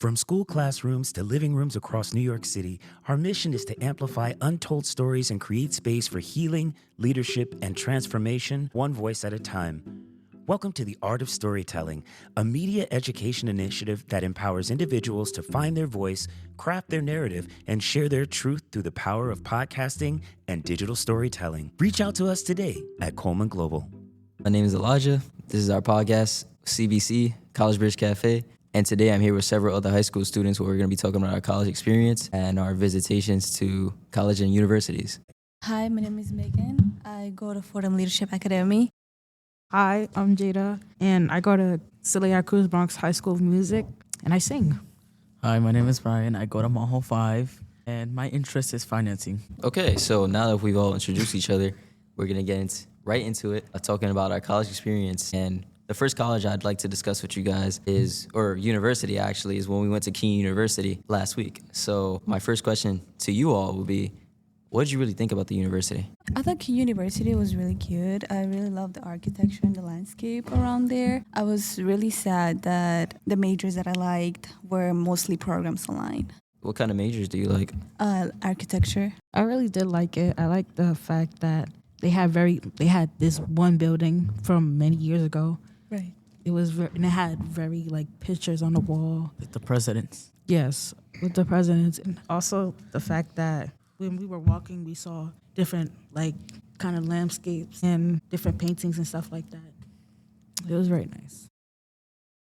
From school classrooms to living rooms across New York City, our mission is to amplify untold stories and create space for healing, leadership, and transformation, one voice at a time. Welcome to The Art of Storytelling, a media education initiative that empowers individuals to find their voice, craft their narrative, and share their truth through the power of podcasting and digital storytelling. Reach out to us today at Coleman Global. My name is Elijah. This is our podcast, CBC, College Bridge Cafe. And today I'm here with several other high school students where we're going to be talking about our college experience and our visitations to college and universities. Hi, my name is Megan. I go to Fordham Leadership Academy. Hi, I'm Jada, and I go to Celia Cruz Bronx High School of Music, and I sing. Hi, my name is Brian. I go to Maho 5, and my interest is financing. Okay, so now that we've all introduced each other, we're going to get right into it, talking about our college experience. And the first college I'd like to discuss with you guys or university actually, is when we went to Keene University last week. So my first question to you all would be, what did you really think about the university? I thought Keene University was really cute. I really loved the architecture and the landscape around there. I was really sad that the majors that I liked were mostly programs aligned. What kind of majors do you like? Architecture. I really did like it. I liked the fact that they had this one building from many years ago. Right. And it had very pictures on the wall. With the presidents. Yes, with the presidents, and also the fact that when we were walking, we saw different kind of landscapes and different paintings and stuff like that. It was very nice.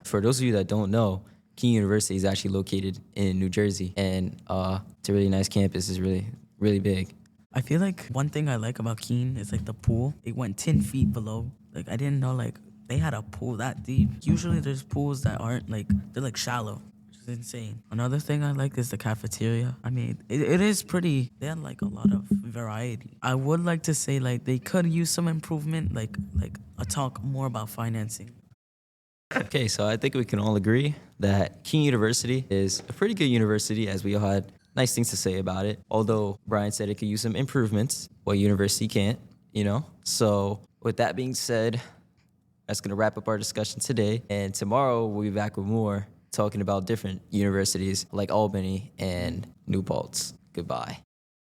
For those of you that don't know, Keene University is actually located in New Jersey, and it's a really nice campus. It's really, really big. I feel like one thing I like about Keene is the pool. It went 10 feet below. I didn't know they had a pool that deep. Usually there's pools that aren't they're shallow, which is insane. Another thing I like is the cafeteria. I mean, it is pretty. They had a lot of variety. I would like to say they could use some improvement, like a talk more about financing. Okay, so I think we can all agree that Keene University is a pretty good university, as we all had nice things to say about it. Although Brian said it could use some improvements, what university can't, So with that being said, that's going to wrap up our discussion today. And tomorrow we'll be back with more, talking about different universities like Albany and New Paltz. Goodbye.